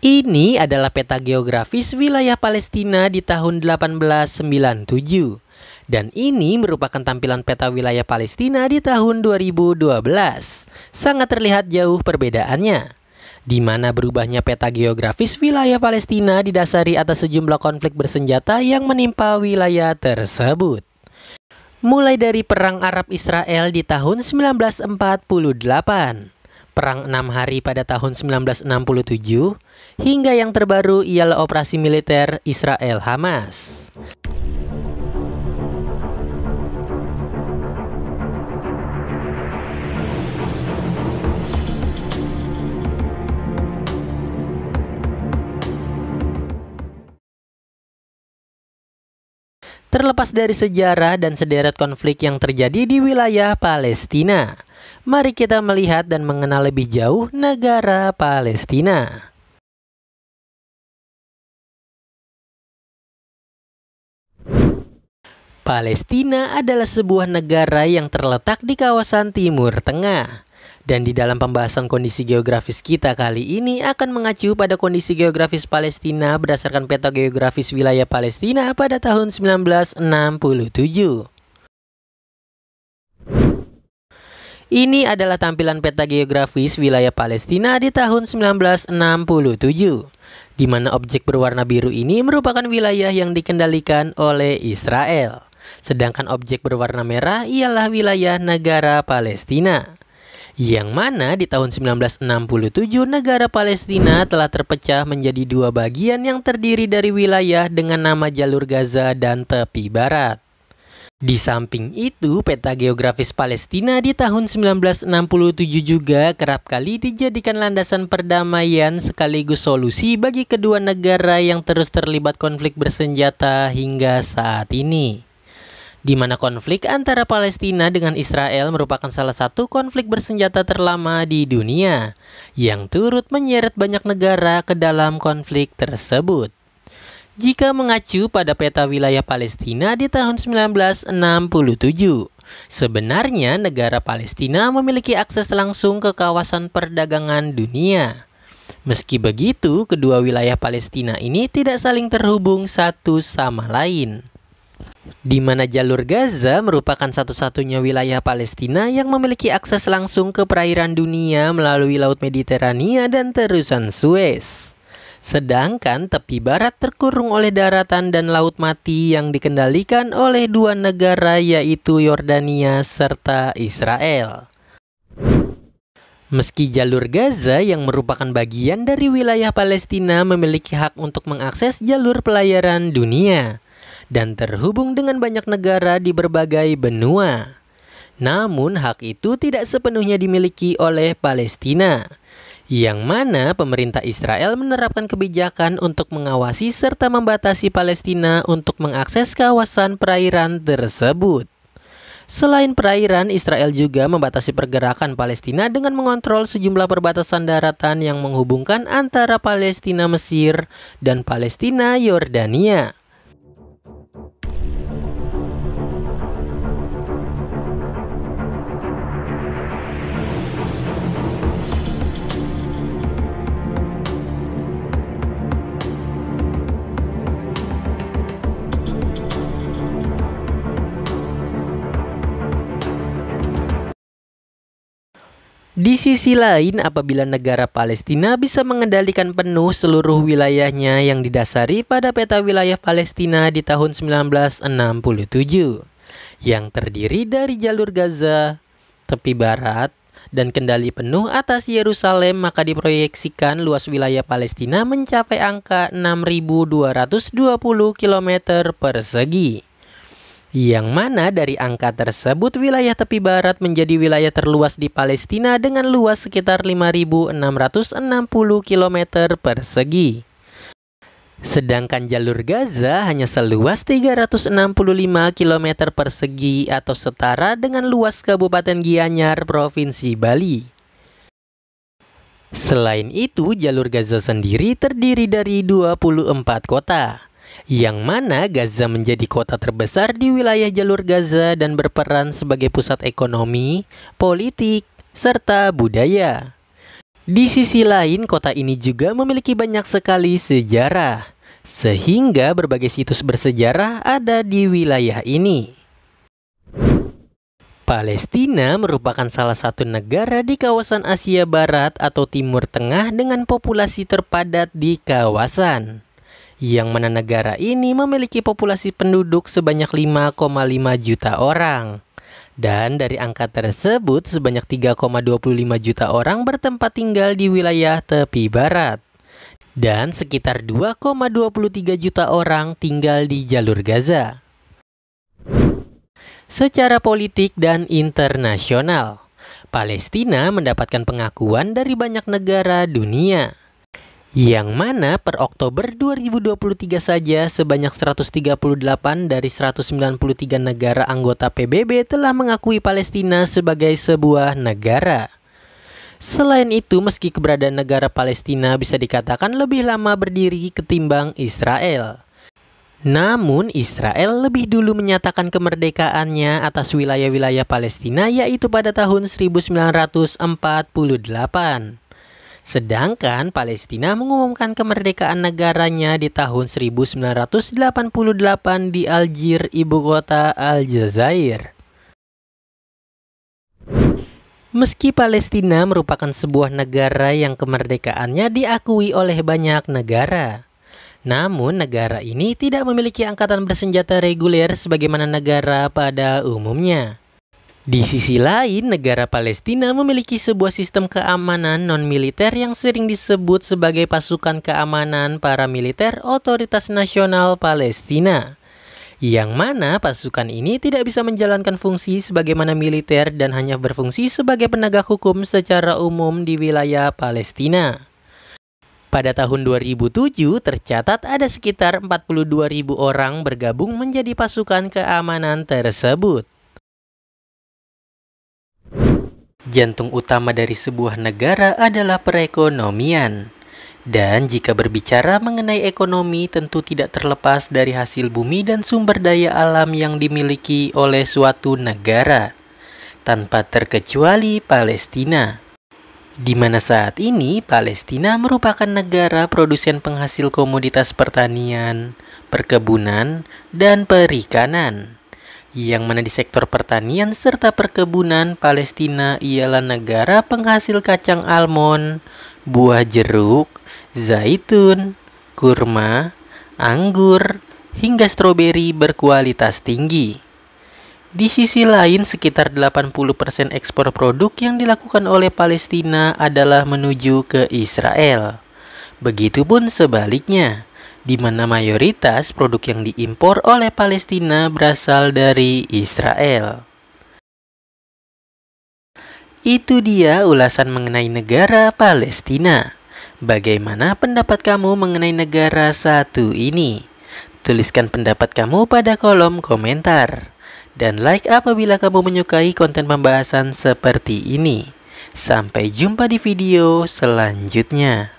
Ini adalah peta geografis wilayah Palestina di tahun 1897. Dan ini merupakan tampilan peta wilayah Palestina di tahun 2012. Sangat terlihat jauh perbedaannya, di mana berubahnya peta geografis wilayah Palestina didasari atas sejumlah konflik bersenjata yang menimpa wilayah tersebut. Mulai dari Perang Arab Israel di tahun 1948, Perang 6 Hari pada tahun 1967, hingga yang terbaru ialah operasi militer Israel-Hamas. Terlepas dari sejarah dan sederet konflik yang terjadi di wilayah Palestina, mari kita melihat dan mengenal lebih jauh negara Palestina. Palestina adalah sebuah negara yang terletak di kawasan Timur Tengah. Dan di dalam pembahasan kondisi geografis kita kali ini akan mengacu pada kondisi geografis Palestina berdasarkan peta geografis wilayah Palestina pada tahun 1967. Ini adalah tampilan peta geografis wilayah Palestina di tahun 1967, di mana objek berwarna biru ini merupakan wilayah yang dikendalikan oleh Israel, sedangkan objek berwarna merah ialah wilayah negara Palestina. Yang mana di tahun 1967 negara Palestina telah terpecah menjadi dua bagian yang terdiri dari wilayah dengan nama Jalur Gaza dan Tepi Barat. Di samping itu, peta geografis Palestina di tahun 1967 juga kerap kali dijadikan landasan perdamaian sekaligus solusi bagi kedua negara yang terus terlibat konflik bersenjata hingga saat ini. Di mana konflik antara Palestina dengan Israel merupakan salah satu konflik bersenjata terlama di dunia, yang turut menyeret banyak negara ke dalam konflik tersebut. Jika mengacu pada peta wilayah Palestina di tahun 1967, sebenarnya negara Palestina memiliki akses langsung ke kawasan perdagangan dunia. Meski begitu, kedua wilayah Palestina ini tidak saling terhubung satu sama lain. Di mana Jalur Gaza merupakan satu-satunya wilayah Palestina yang memiliki akses langsung ke perairan dunia melalui Laut Mediterania dan terusan Suez. Sedangkan tepi barat terkurung oleh daratan dan laut mati yang dikendalikan oleh dua negara yaitu Yordania serta Israel. Meski Jalur Gaza yang merupakan bagian dari wilayah Palestina memiliki hak untuk mengakses jalur pelayaran dunia dan terhubung dengan banyak negara di berbagai benua. Namun hak itu tidak sepenuhnya dimiliki oleh Palestina, yang mana pemerintah Israel menerapkan kebijakan untuk mengawasi serta membatasi Palestina untuk mengakses kawasan perairan tersebut. Selain perairan, Israel juga membatasi pergerakan Palestina dengan mengontrol sejumlah perbatasan daratan yang menghubungkan antara Palestina Mesir dan Palestina Yordania. Di sisi lain, apabila negara Palestina bisa mengendalikan penuh seluruh wilayahnya yang didasari pada peta wilayah Palestina di tahun 1967, yang terdiri dari Jalur Gaza, Tepi Barat, dan kendali penuh atas Yerusalem, maka diproyeksikan luas wilayah Palestina mencapai angka 6.220 km persegi. Yang mana dari angka tersebut wilayah tepi barat menjadi wilayah terluas di Palestina dengan luas sekitar 5.660 km persegi. Sedangkan Jalur Gaza hanya seluas 365 km persegi atau setara dengan luas Kabupaten Gianyar, Provinsi Bali. Selain itu, Jalur Gaza sendiri terdiri dari 24 kota. Yang mana Gaza menjadi kota terbesar di wilayah Jalur Gaza dan berperan sebagai pusat ekonomi, politik, serta budaya. Di sisi lain, kota ini juga memiliki banyak sekali sejarah, sehingga berbagai situs bersejarah ada di wilayah ini. Palestina merupakan salah satu negara di kawasan Asia Barat atau Timur Tengah dengan populasi terpadat di kawasan, yang mana negara ini memiliki populasi penduduk sebanyak 5,5 juta orang. Dan dari angka tersebut, sebanyak 3,25 juta orang bertempat tinggal di wilayah tepi barat. Dan sekitar 2,23 juta orang tinggal di jalur Gaza. Secara politik dan internasional, Palestina mendapatkan pengakuan dari banyak negara dunia. Yang mana per Oktober 2023 saja sebanyak 138 dari 193 negara anggota PBB telah mengakui Palestina sebagai sebuah negara. Selain itu, meski keberadaan negara Palestina bisa dikatakan lebih lama berdiri ketimbang Israel, namun Israel lebih dulu menyatakan kemerdekaannya atas wilayah-wilayah Palestina yaitu pada tahun 1948. Sedangkan Palestina mengumumkan kemerdekaan negaranya di tahun 1988 di Algier, ibu kota Aljazair. Meski Palestina merupakan sebuah negara yang kemerdekaannya diakui oleh banyak negara, namun negara ini tidak memiliki angkatan bersenjata reguler sebagaimana negara pada umumnya. Di sisi lain, negara Palestina memiliki sebuah sistem keamanan non-militer yang sering disebut sebagai pasukan keamanan paramiliter Otoritas Nasional Palestina, yang mana pasukan ini tidak bisa menjalankan fungsi sebagaimana militer dan hanya berfungsi sebagai penegak hukum secara umum di wilayah Palestina. Pada tahun 2007 tercatat ada sekitar 42.000 orang bergabung menjadi pasukan keamanan tersebut. Jantung utama dari sebuah negara adalah perekonomian. Dan jika berbicara mengenai ekonomi, tentu tidak terlepas dari hasil bumi dan sumber daya alam yang dimiliki oleh suatu negara, tanpa terkecuali Palestina. Di mana saat ini Palestina merupakan negara produsen penghasil komoditas pertanian, perkebunan, dan perikanan. Yang mana di sektor pertanian serta perkebunan, Palestina ialah negara penghasil kacang almond, buah jeruk, zaitun, kurma, anggur, hingga stroberi berkualitas tinggi. Di sisi lain, sekitar 80% ekspor produk yang dilakukan oleh Palestina adalah menuju ke Israel. Begitupun sebaliknya, di mana mayoritas produk yang diimpor oleh Palestina berasal dari Israel. Itu dia ulasan mengenai negara Palestina. Bagaimana pendapat kamu mengenai negara satu ini? Tuliskan pendapat kamu pada kolom komentar. Dan like apabila kamu menyukai konten pembahasan seperti ini. Sampai jumpa di video selanjutnya.